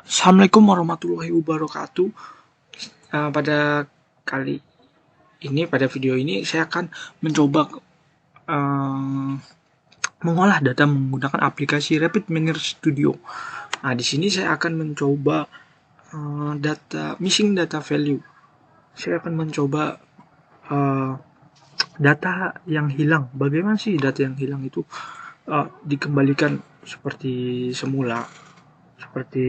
Assalamualaikum warahmatullahi wabarakatuh. Pada kali ini, pada video ini, saya akan mencoba mengolah data menggunakan aplikasi Rapid Miner Studio. Nah, di sini saya akan mencoba missing data value. Saya akan mencoba data yang hilang. Bagaimana sih data yang hilang itu dikembalikan seperti semula, seperti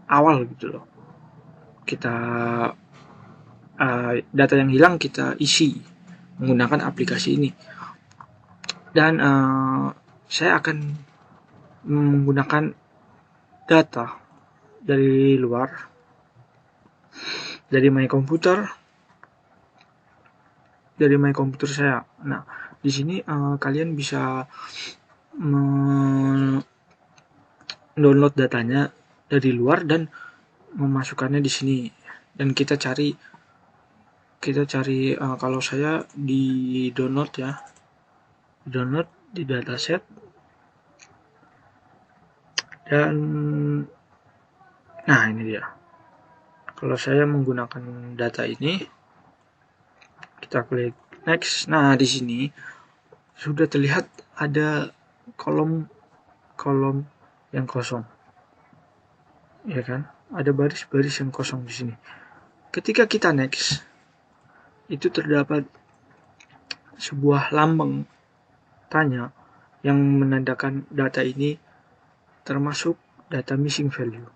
awal gitu loh. Kita data yang hilang kita isi menggunakan aplikasi ini, dan saya akan menggunakan data dari luar, dari my komputer saya. Nah, di sini kalian bisa download datanya dari luar dan memasukkannya di sini, dan kita cari kalau saya di download di dataset, dan nah ini dia. Kalau saya menggunakan data ini, kita klik next. Nah, di sini sudah terlihat ada kolom yang kosong, ya kan? Ada baris-baris yang kosong di sini. Ketika kita next, itu terdapat sebuah lambang tanya yang menandakan data ini termasuk data missing value.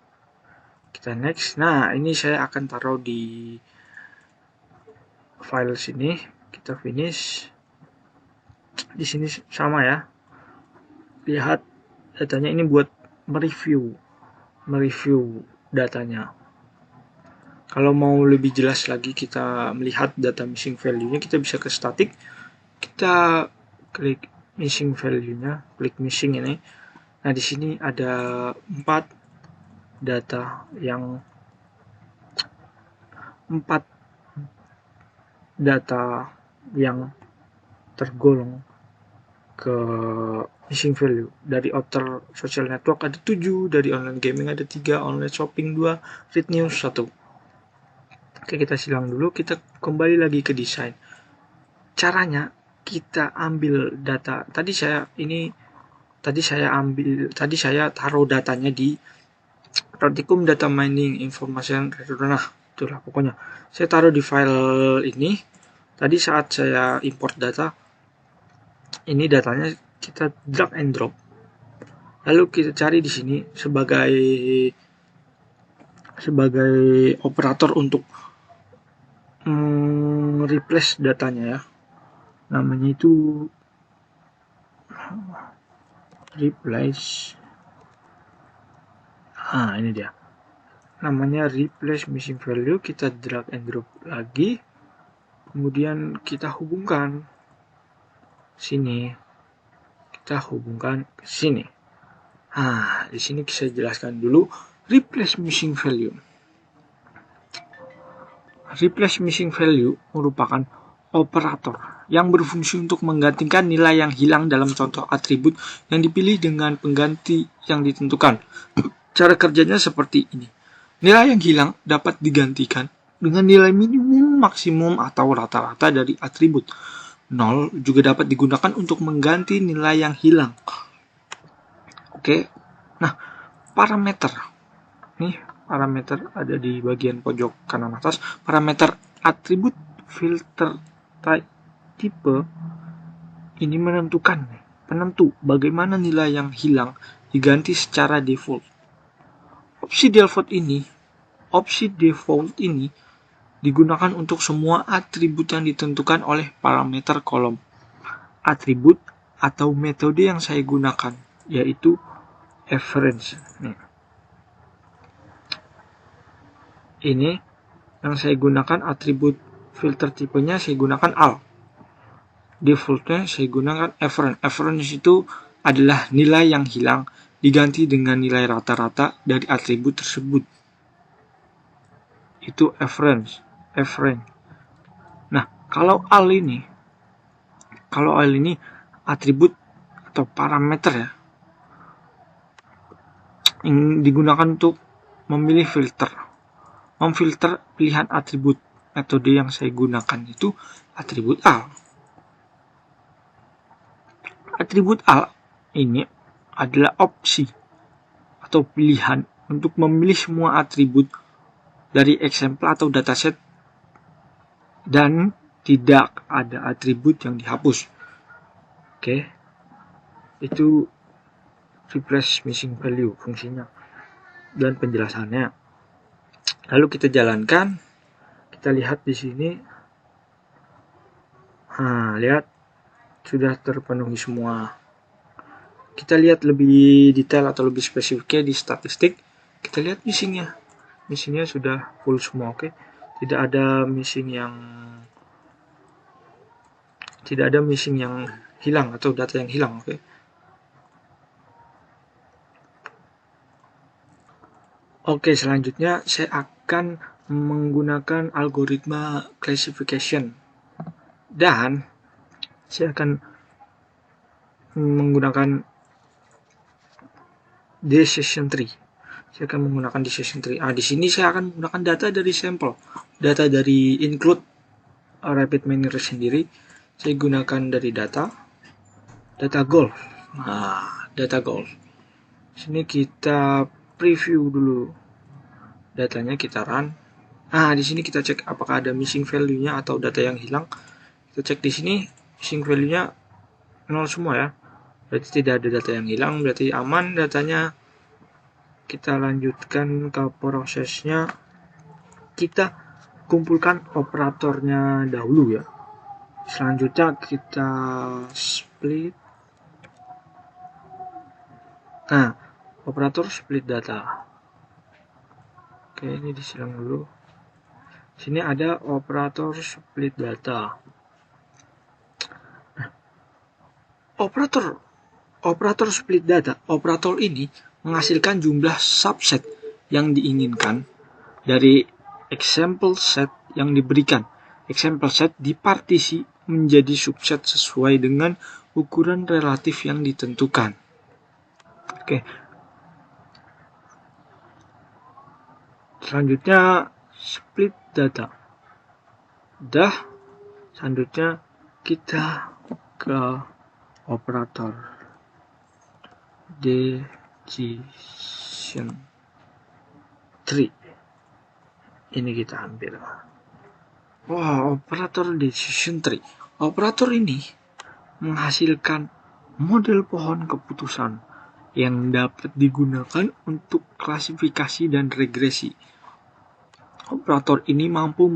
Kita next. Nah, ini saya akan taruh di file sini. Kita finish. Di sini sama ya. Lihat datanya, ini buat mereview datanya. Kalau mau lebih jelas lagi kita melihat data missing value-nya, kita bisa ke static. Kita klik missing value-nya, klik missing ini. Nah, di sini ada 4 data yang tergolong ke missing value. Dari outer social network ada 7, dari online gaming ada 3, online shopping 2, read news 1. Oke, kita silang dulu, kita kembali lagi ke desain. Caranya kita ambil data. Tadi saya taruh datanya di Practicum Data Mining Information Return. Nah, itulah pokoknya. Saya taruh di file ini. Tadi saat saya import data, ini datanya kita drag and drop. Lalu kita cari di sini sebagai operator untuk replace datanya ya. Namanya itu replace. Ini dia. Namanya replace missing value. Kita drag and drop lagi. Kemudian kita hubungkan sini. Kita hubungkan ke sini. Di sini saya jelaskan dulu replace missing value. Replace missing value merupakan operator yang berfungsi untuk menggantikan nilai yang hilang dalam contoh atribut yang dipilih dengan pengganti yang ditentukan. Cara kerjanya seperti ini. Nilai yang hilang dapat digantikan dengan nilai minimum, maksimum, atau rata-rata dari atribut. 0 juga dapat digunakan untuk mengganti nilai yang hilang. Oke. Nah, parameter. Nih, parameter ada di bagian pojok kanan atas. Parameter atribut filter tipe ini penentu bagaimana nilai yang hilang diganti secara default. Opsi default ini digunakan untuk semua atribut yang ditentukan oleh parameter kolom atribut atau metode yang saya gunakan, yaitu average. Ini yang saya gunakan, atribut filter tipenya saya gunakan all. Defaultnya saya gunakan average. Average itu adalah nilai yang hilang diganti dengan nilai rata-rata dari atribut tersebut. Itu average. Nah, kalau all ini atribut atau parameter ya, yang digunakan untuk memilih filter, memfilter pilihan atribut. Metode yang saya gunakan itu atribut al. Atribut al ini adalah opsi atau pilihan untuk memilih semua atribut dari example atau dataset dan tidak ada atribut yang dihapus. Oke, itu replace missing value fungsinya dan penjelasannya. Lalu kita jalankan, kita lihat di sini. Lihat sudah terpenuhi semua. Kita lihat lebih detail atau lebih spesifiknya di statistik. Kita lihat missingnya. Missingnya sudah full semua, oke. Tidak ada missing yang hilang atau data yang hilang, oke. Oke, selanjutnya saya akan menggunakan algoritma classification dan saya akan menggunakan decision tree. Saya akan menggunakan decision tree. Di sini saya akan menggunakan data dari sampel, data dari include rapid miner sendiri. Saya gunakan dari data golf. Data golf. Sini kita preview dulu datanya, kita run. Di sini kita cek apakah ada missing value-nya atau data yang hilang. Kita cek di sini missing value-nya 0 semua ya. Berarti tidak ada data yang hilang, berarti aman datanya. Kita lanjutkan ke prosesnya. Kita kumpulkan operatornya dahulu ya. Selanjutnya kita split. Operator split data. Oke, ini disilang dulu. Sini ada operator split data. Operator split data, operator ini menghasilkan jumlah subset yang diinginkan dari example set yang diberikan. Example set dipartisi menjadi subset sesuai dengan ukuran relatif yang ditentukan. Oke. Selanjutnya split data. Selanjutnya kita ke operator decision tree. Ini kita ambil. Operator decision tree. Operator ini menghasilkan model pohon keputusan yang dapat digunakan untuk klasifikasi dan regresi. Operator ini mampu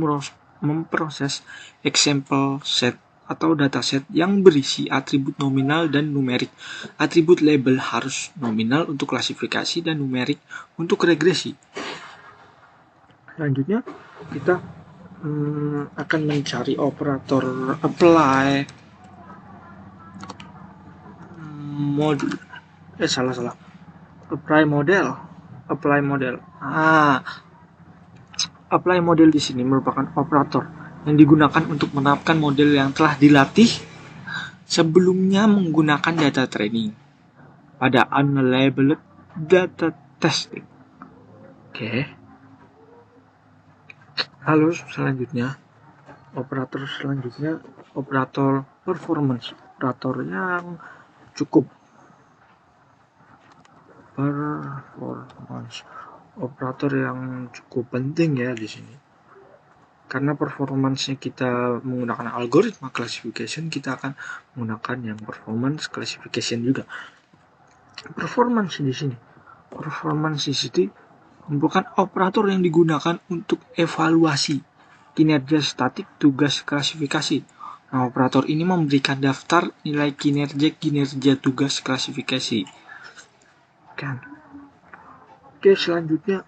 memproses example set atau dataset yang berisi atribut nominal dan numerik. Atribut label harus nominal untuk klasifikasi dan numerik untuk regresi. Selanjutnya kita akan mencari operator apply model. Apply model. Apply model di sini merupakan operator yang digunakan untuk menerapkan model yang telah dilatih sebelumnya menggunakan data training pada unlabeled data testing. Oke. Lalu selanjutnya operator performance, operator yang cukup. Operator yang cukup penting ya di sini. Karena performance-nya kita menggunakan algoritma classification, kita akan menggunakan yang performance classification juga. Performance di sini merupakan operator yang digunakan untuk evaluasi kinerja statik tugas klasifikasi. Operator ini memberikan daftar nilai kinerja tugas klasifikasi. Oke, selanjutnya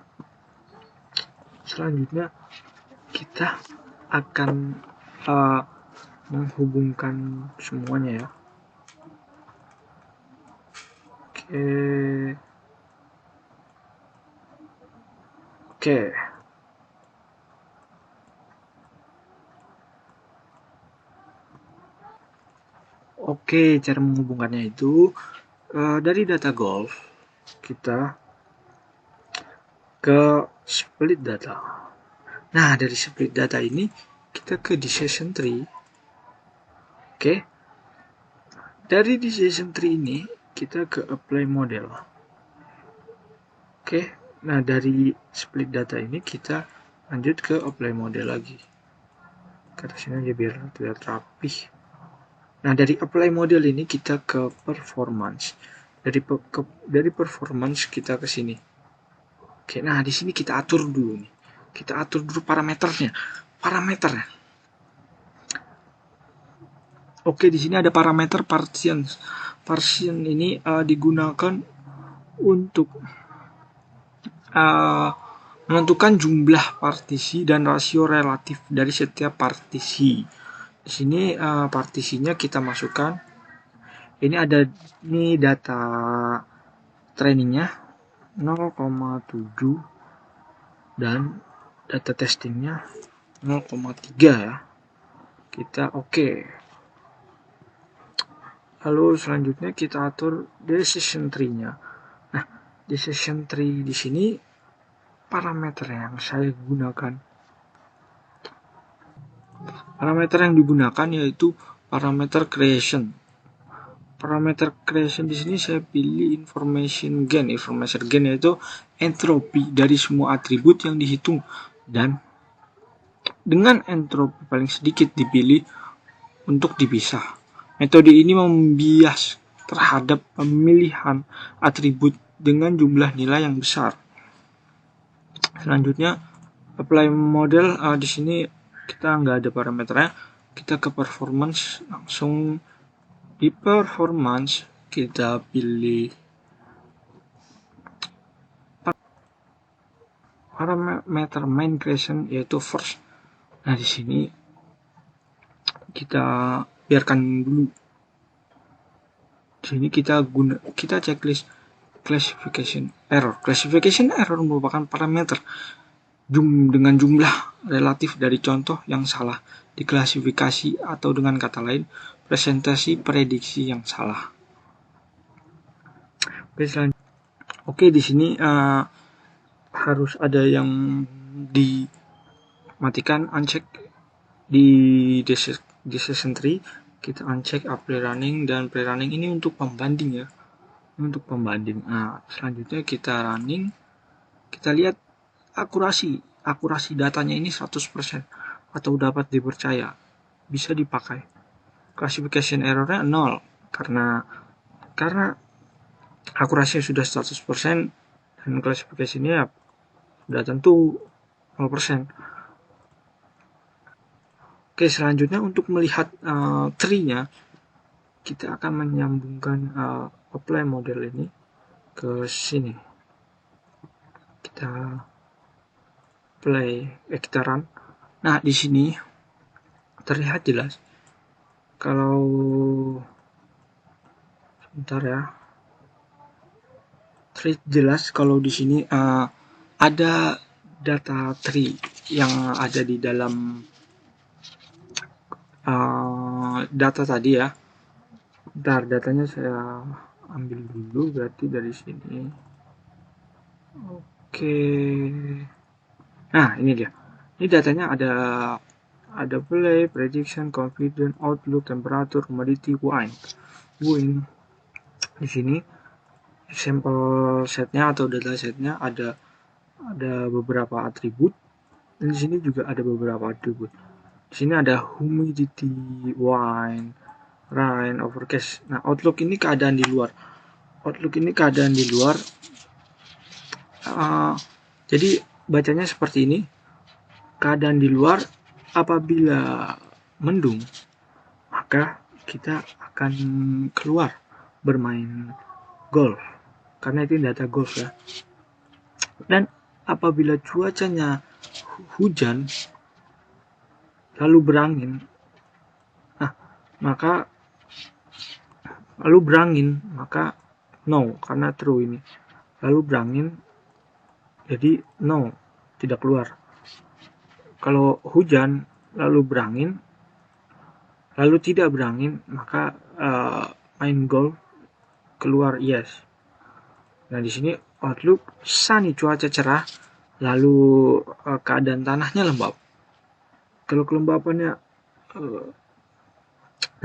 kita akan menghubungkan semuanya ya. Oke, cara menghubungkannya itu dari data golf kita ke split data. Nah, dari split data ini kita ke decision tree. Oke. Dari decision tree ini kita ke apply model. Oke. Nah, dari split data ini kita lanjut ke apply model lagi. Ke sini aja biar terlihat rapih. Nah, dari apply model ini kita ke performance. Dari performance kita ke sini. Oke, nah di sini kita atur dulu nih. Kita atur dulu parameternya. Oke, di sini ada parameter partition. Partition ini digunakan untuk menentukan jumlah partisi dan rasio relatif dari setiap partisi. Di sini partisinya kita masukkan. Ini ada data trainingnya 0,7 dan data testingnya 0,3 ya. Kita oke. Lalu selanjutnya kita atur decision tree-nya. Nah, decision tree di sini parameter yang saya gunakan. Parameter yang digunakan yaitu parameter creation. Parameter creation di sini saya pilih information gain. Information gain yaitu entropi dari semua atribut yang dihitung, dan dengan entropi paling sedikit dipilih untuk dipisah. Metode ini membias terhadap pemilihan atribut dengan jumlah nilai yang besar. Selanjutnya apply model. Di sini kita nggak ada parameternya. Kita ke performance, langsung di performance kita pilih parameter main creation yaitu first. Nah, di sini kita biarkan dulu. Di sini kita checklist classification error. Classification error merupakan parameter dengan jumlah relatif dari contoh yang salah diklasifikasi, atau dengan kata lain presentasi prediksi yang salah. Oke, di sini harus ada yang dimatikan, uncheck di decision tree. Kita uncheck apply running, dan pre-running ini untuk pembanding ya. Untuk pembanding. Nah, selanjutnya kita running. Kita lihat akurasi datanya ini 100% atau dapat dipercaya, bisa dipakai. Classification errornya 0 karena akurasinya sudah 100% dan klasifikasinya sudah tentu 0%. Oke, selanjutnya untuk melihat tree-nya, kita akan menyambungkan apply model ini ke sini. Kita kita run. Nah, di sini terlihat jelas kalau sebentar ya. Terlihat jelas kalau di sini ada data tree yang ada di dalam data tadi ya. Bentar, datanya saya ambil dulu, berarti dari sini. Oke. Nah, ini dia. Ini datanya ada play, prediction, confidence, outlook, temperature, commodity, wine. Di sini sampel setnya atau data setnya ada beberapa atribut, dan di sini juga ada beberapa atribut. Di sini ada humidity, wine, rain, overcast. Nah, outlook ini keadaan di luar. Jadi bacanya seperti ini. Keadaan di luar, apabila mendung, maka kita akan keluar bermain golf, karena itu data golf ya. Dan apabila cuacanya hujan lalu berangin, maka no, karena true ini. Lalu berangin, jadi no, tidak keluar. Kalau hujan lalu berangin lalu tidak berangin, maka main golf, keluar yes. Nah, di sini outlook sunny, cuaca cerah, Lalu keadaan tanahnya lembab. Kalau kelembapannya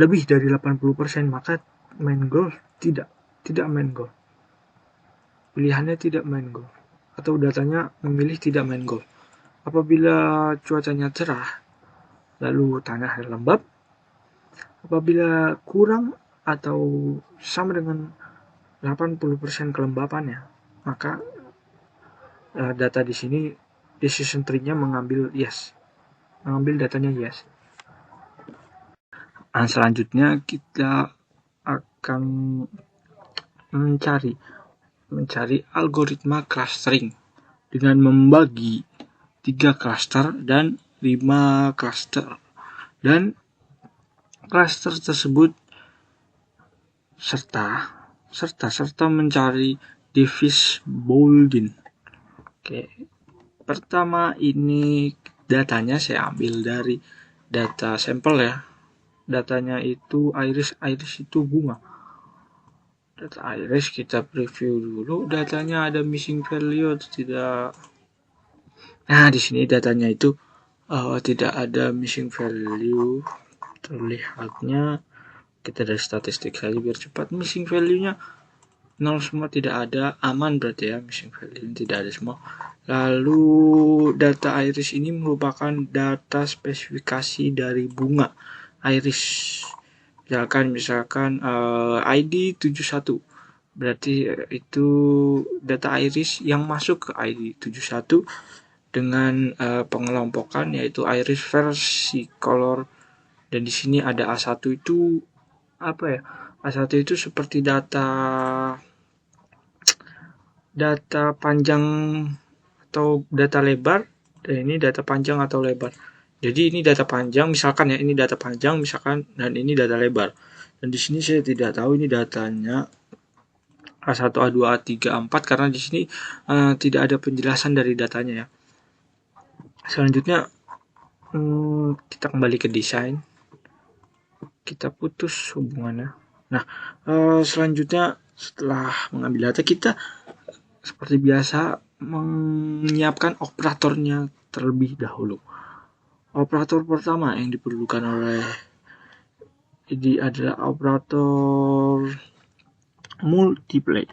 lebih dari 80%, maka main golf tidak main golf. Pilihannya tidak main golf, atau datanya memilih tidak main golf. Apabila cuacanya cerah, lalu tanah lembab, apabila kurang atau sama dengan 80% kelembapannya, maka data di sini decision tree-nya mengambil datanya yes. Nah, selanjutnya kita akan mencari algoritma clustering dengan membagi 3 cluster dan 5 cluster, dan cluster tersebut serta mencari Davis Bouldin. Oke, pertama ini datanya saya ambil dari data sampel ya. Datanya itu iris itu bunga. Data iris kita preview dulu, datanya ada missing value atau tidak. Nah, di sini datanya itu tidak ada missing value. Terlihatnya kita dari statistik saja biar cepat. Missing value-nya 0 semua, tidak ada, aman berarti ya, missing value tidak ada semua. Lalu data iris ini merupakan data spesifikasi dari bunga iris. Misalkan ID 71, berarti itu data iris yang masuk ke ID 71 dengan pengelompokan yaitu iris versi color. Dan di sini ada A1 itu apa ya? A1 itu seperti data panjang atau data lebar, dan ini data panjang atau lebar. Jadi ini data panjang misalkan ya, ini data panjang misalkan, dan ini data lebar. Dan di sini saya tidak tahu ini datanya A1, A2, A3, A4 karena di sini tidak ada penjelasan dari datanya ya. Selanjutnya kita kembali ke desain. Kita putus hubungannya. Nah, selanjutnya setelah mengambil data, kita seperti biasa menyiapkan operatornya terlebih dahulu. Operator pertama yang diperlukan adalah operator multiply.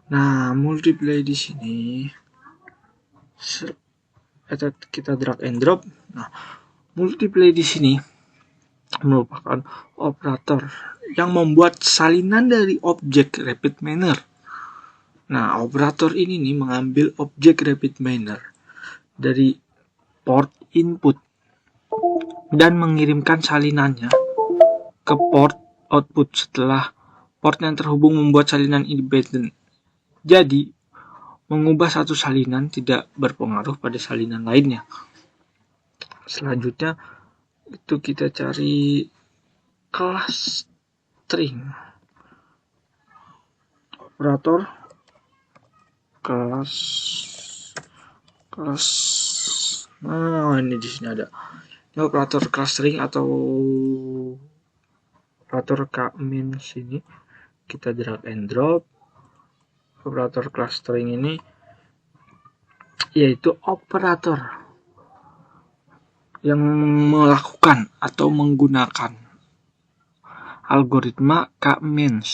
Nah, multiply di sini kita drag and drop. Nah, multiply di sini merupakan operator yang membuat salinan dari objek rapid miner. Nah, operator ini nih mengambil objek rapid miner dari port input dan mengirimkan salinannya ke port output setelah port yang terhubung membuat salinan independen. Jadi, mengubah satu salinan tidak berpengaruh pada salinan lainnya. Selanjutnya itu kita cari clustering. Operator kelas. Nah, ini di sini ada. Ini operator clustering atau operator K-min sini. Kita drag and drop. Operator clustering ini yaitu operator yang melakukan atau menggunakan algoritma K-means.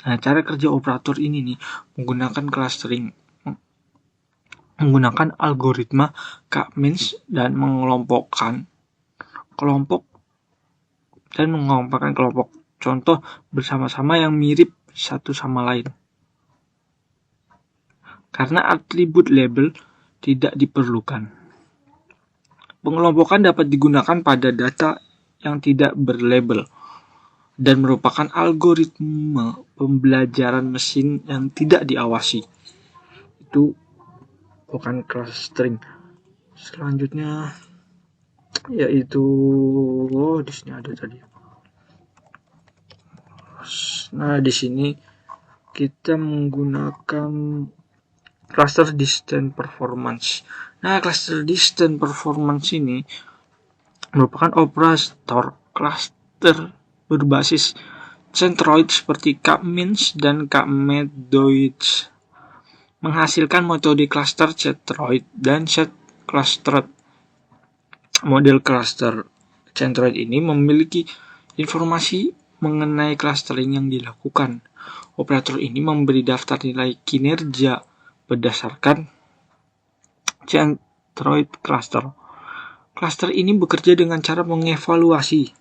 Nah, cara kerja operator ini nih menggunakan clustering, menggunakan algoritma K-means dan mengelompokkan kelompok contoh bersama-sama yang mirip satu sama lain. Karena atribut label tidak diperlukan. Pengelompokan dapat digunakan pada data yang tidak berlabel dan merupakan algoritma pembelajaran mesin yang tidak diawasi. Itu bukan clustering. Selanjutnya yaitu di sini ada tadi. Nah, di sini kita menggunakan cluster distance performance. Nah, cluster distance performance ini merupakan operator cluster berbasis centroid seperti K-means dan K-medoids menghasilkan metode cluster centroid dan set clustered. Model cluster centroid ini memiliki informasi mengenai clustering yang dilakukan. Operator ini memberi daftar nilai kinerja berdasarkan centroid cluster. Cluster ini bekerja dengan cara mengevaluasi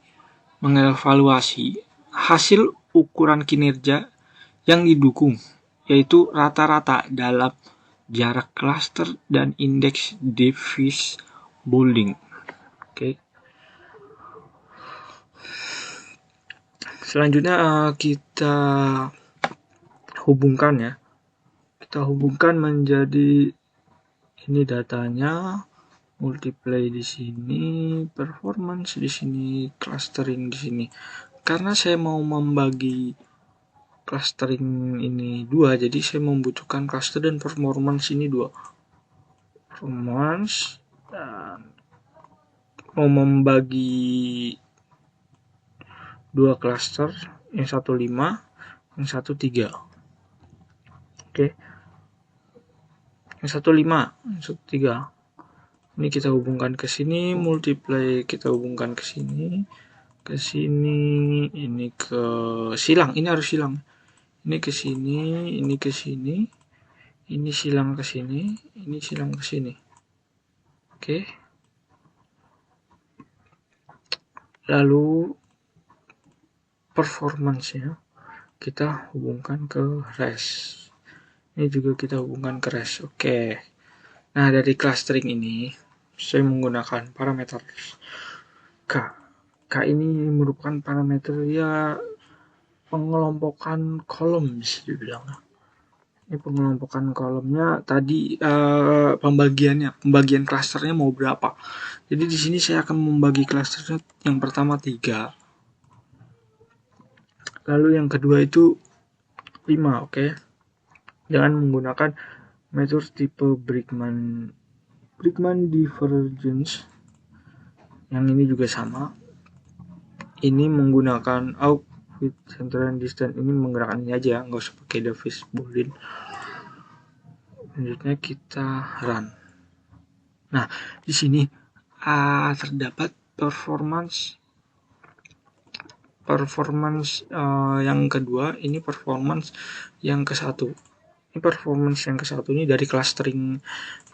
hasil ukuran kinerja yang didukung, yaitu rata-rata dalam jarak cluster dan indeks Davis Boulding. Oke. Selanjutnya kita hubungkan menjadi ini datanya, multiply di sini, performance di sini, clustering di sini. Karena saya mau membagi clustering ini 2, jadi saya membutuhkan cluster dan performance ini 2. Performance dan mau membagi 2 cluster, yang 1 5, yang 1 3. Oke. Yang 1 5, yang 1 3. Ini kita hubungkan ke sini, multiply kita hubungkan ke sini, ini ke silang, ini harus silang. Ini ke sini, ini ke sini, ini silang ke sini, ini silang ke sini. Oke. Lalu performance-nya kita hubungkan ke res. Ini juga kita hubungkan ke res. Oke. Nah, dari clustering ini saya menggunakan parameter K. K ini merupakan parameter ya pengelompokan kolom bisa dibilang. Ini pengelompokan kolomnya tadi pembagian klasternya mau berapa. Jadi di sini saya akan membagi klasternya yang pertama 3. Lalu yang kedua itu 5, oke. Jangan menggunakan metode tipe Brickman divergence. Yang ini juga sama. Ini menggunakan out with center and distance, ini menggerakkan ini aja, nggak usah pakai Davis Boulding. Selanjutnya kita run. Nah, di sini terdapat performance yang kedua, ini performance yang ke-1. Ini performance yang ke-1 ini dari clustering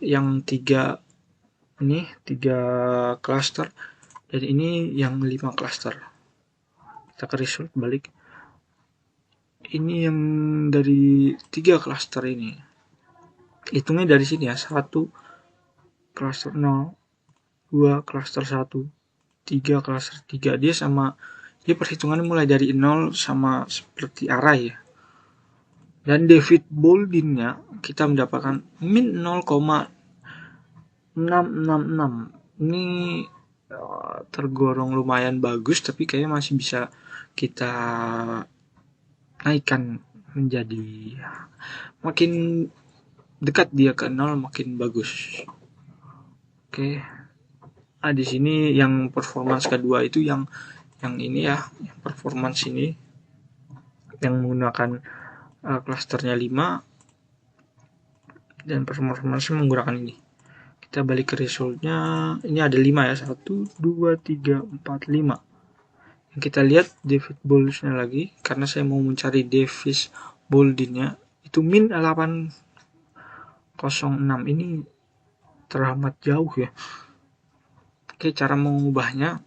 yang 3 cluster, dan ini yang 5 cluster. Kita ke result balik. Ini yang dari 3 cluster ini. Hitungnya dari sini ya, 1 cluster 0, 2 cluster 1, 3 cluster 3. Dia perhitungannya mulai dari 0 sama seperti arah ya. Dan Davis Boulding-nya kita mendapatkan min 0,666. Ini tergolong lumayan bagus, tapi kayaknya masih bisa kita naikkan menjadi makin dekat dia ke 0 makin bagus. Oke. Di sini yang performance kedua itu yang ini ya, yang performance ini yang menggunakan clusternya 5 dan performance menggunakan ini. Kita balik ke resultnya, ini ada 5 ya, 1, 2, 3, 4, 5. Yang kita lihat Davis Boulding-nya lagi, karena saya mau mencari Davis Boulding-nya, itu min 806, ini teramat jauh ya. Oke, cara mengubahnya,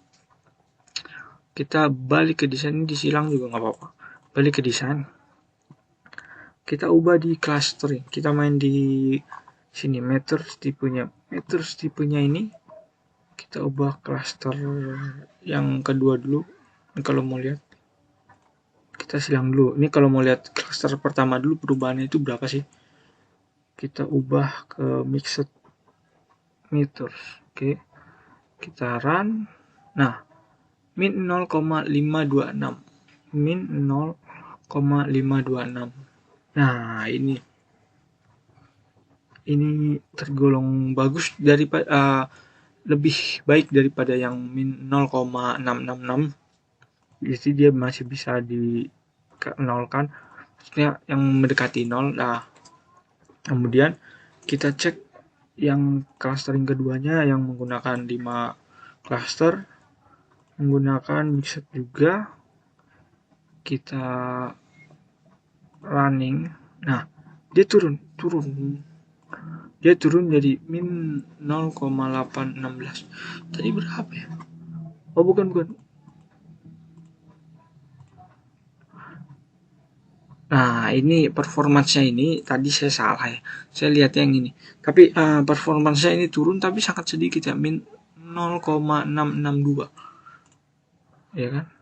kita balik ke desain, disilang juga nggak apa-apa. Balik ke desain, kita ubah di clustering, kita main di sini meters tipenya ini kita ubah cluster yang kedua dulu. Ini kalau mau lihat kita silang dulu. Ini kalau mau lihat cluster pertama dulu perubahannya itu berapa sih, kita ubah ke mixed meters. Oke, kita run. Nah, min 0,526, min 0,526. Nah, ini tergolong bagus daripada lebih baik daripada yang min 0,666. Jadi dia masih bisa ke 0 kan, maksudnya yang mendekati 0. Nah, kemudian kita cek yang clustering keduanya yang menggunakan 5 cluster, menggunakan mixed juga, kita running. Nah, dia turun jadi min 0,816. Tadi berapa ya? Oh, bukan. Nah, ini performance-nya ini tadi saya salah ya. Saya lihat yang ini. Tapi performance-nya ini turun tapi sangat sedikit ya, min 0,662. Ya kan?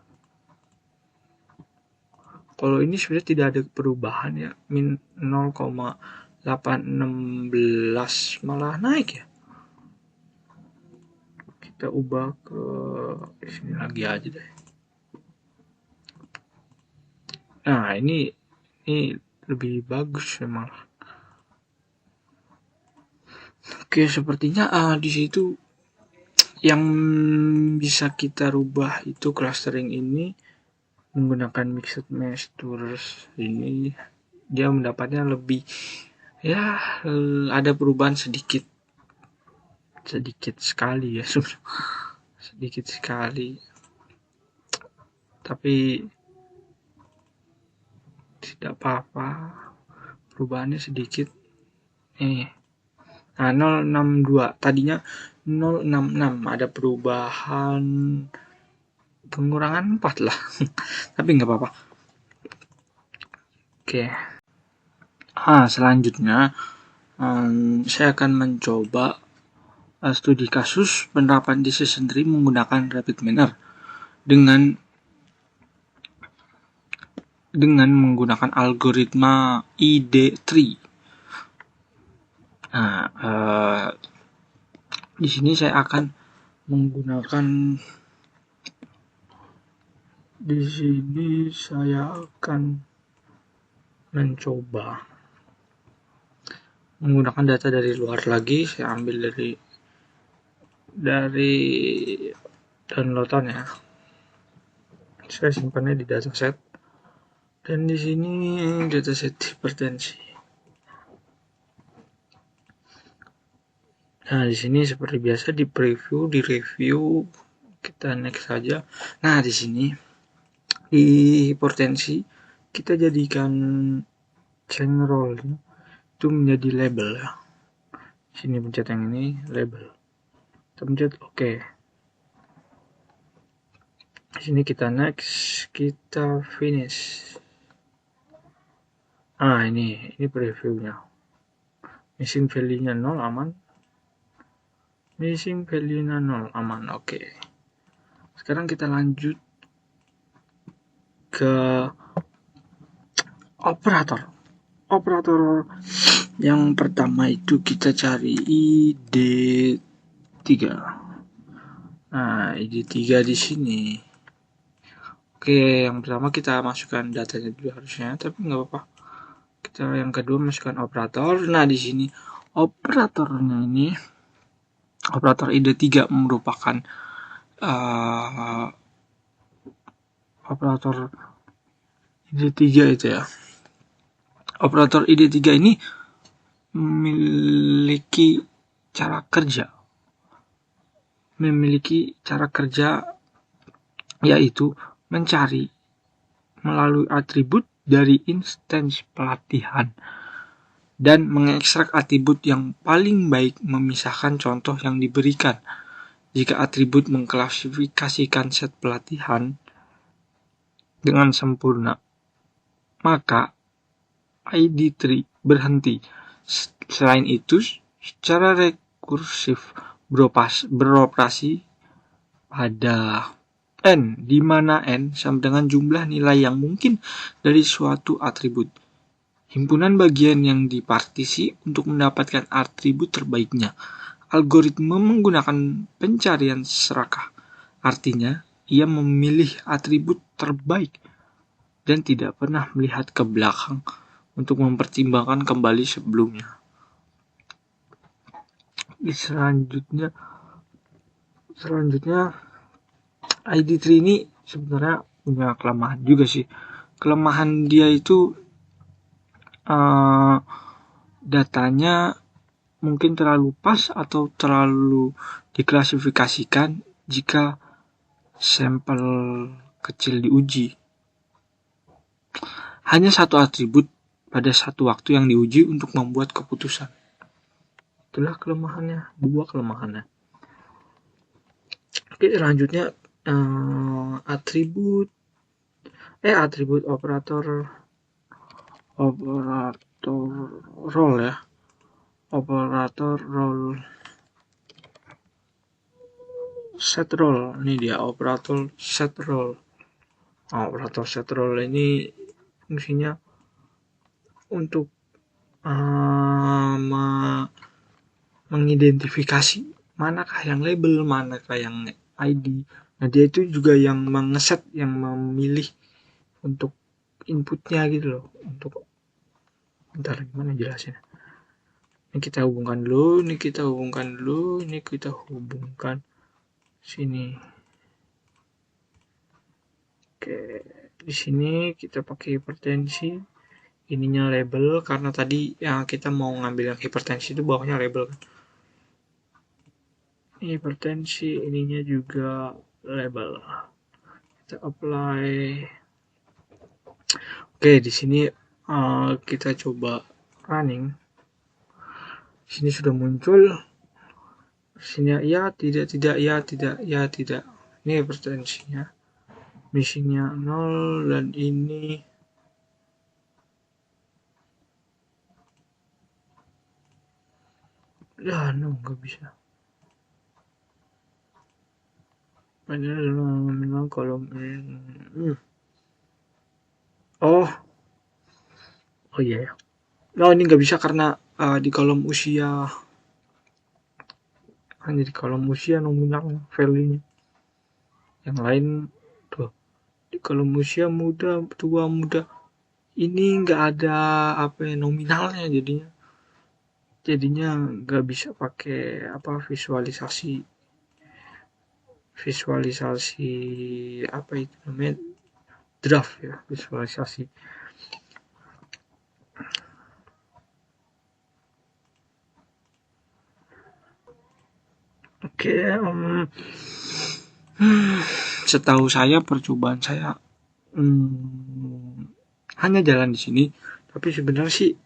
Kalau ini sebenarnya tidak ada perubahan ya, min 0,816 malah naik ya. Kita ubah ke sini lagi aja deh. Nah, ini lebih bagus memang. Oke, sepertinya di situ yang bisa kita rubah itu clustering ini menggunakan mixed mesh tools ini, dia mendapatnya lebih ya, ada perubahan sedikit sekali ya, sedikit sekali, tapi tidak apa-apa, perubahannya sedikit. Nah, 062 tadinya 066, ada perubahan pengurangan 4 lah. Tapi nggak apa-apa. Oke. Selanjutnya saya akan mencoba studi kasus penerapan decision tree menggunakan rapid manner dengan menggunakan algoritma ID3. Nah, di sini saya akan mencoba menggunakan data dari luar lagi. Saya ambil dari downloadan ya. Saya simpannya di dataset. Dan di sini dataset hipertensi. Nah, di sini seperti biasa di review, kita next saja. Nah, di sini di hipertensi kita jadikan chain roll itu menjadi label ya. Sini pencet yang ini label. Kita pencet OK. Di sini kita next, kita finish. Ini previewnya. Missing value-nya 0 aman. Missing value-nya 0 aman. Oke. Sekarang kita lanjut ke operator. Operator yang pertama itu kita cari ID3. Nah, ID3 di sini. Oke, yang pertama kita masukkan datanya dulu harusnya, tapi nggak apa-apa. Kita yang kedua masukkan operator. Nah, di sini operatornya ini, operator ID3 merupakan operator ID3 itu ya. Operator ID3 ini memiliki cara kerja yaitu mencari melalui atribut dari instance pelatihan dan mengekstrak atribut yang paling baik, memisahkan contoh yang diberikan. Jika atribut mengklasifikasikan set pelatihan dengan sempurna, maka ID3 berhenti. Selain itu, secara rekursif beroperasi pada n, di mana n sama dengan jumlah nilai yang mungkin dari suatu atribut. Himpunan bagian yang dipartisi untuk mendapatkan atribut terbaiknya. Algoritma menggunakan pencarian serakah. Artinya, ia memilih atribut terbaik dan tidak pernah melihat ke belakang untuk mempertimbangkan kembali sebelumnya. Selanjutnya ID3 ini sebenarnya punya kelemahan juga sih, kelemahan dia itu datanya mungkin terlalu pas atau terlalu diklasifikasikan jika sampel kecil diuji. Hanya satu atribut pada satu waktu yang diuji untuk membuat keputusan. Itulah kelemahannya, dua kelemahannya. Oke, selanjutnya atribut operator role ya. Operator role set role. Ini dia operator set role. Operator set role ini fungsinya untuk mengidentifikasi manakah yang label, manakah yang ID. Nah, dia itu juga yang mengeset, yang memilih untuk inputnya gitu loh. Untuk bentar, gimana jelasin? Ini kita hubungkan dulu, ini kita hubungkan sini. Oke, di sini kita pakai hipertensi, ininya label, karena tadi yang kita mau ngambil yang hipertensi itu bawahnya label kan. Hipertensi, ininya juga label. Kita apply. Oke, di sini kita coba running. Di sini sudah muncul. Di sini ya, tidak. Ini hipertensinya. Missingnya 0 dan ini nggak bisa. Memang kolom oh iya ya. Ini nggak bisa karena di kolom usia, hanya di kolom usia nominal value-nya. Yang lain tuh di kolom usia muda, tua, muda, ini nggak ada nominalnya, jadinya nggak bisa pakai visualisasi itu namanya draft ya, visualisasi. Oke, setahu saya percobaan saya hanya jalan di sini, tapi sebenarnya sih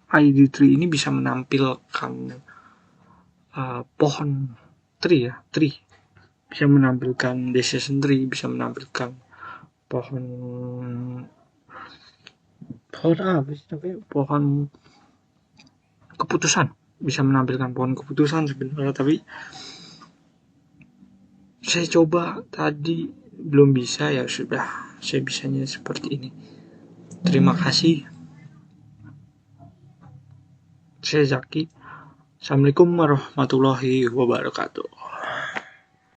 ID3 ini bisa menampilkan pohon tree, bisa menampilkan decision tree, bisa menampilkan pohon keputusan, bisa menampilkan pohon keputusan sebenarnya, tapi saya coba tadi belum bisa, ya sudah, saya bisanya seperti ini. Terima kasih. Saya Zaki. Assalamualaikum warahmatullahi wabarakatuh.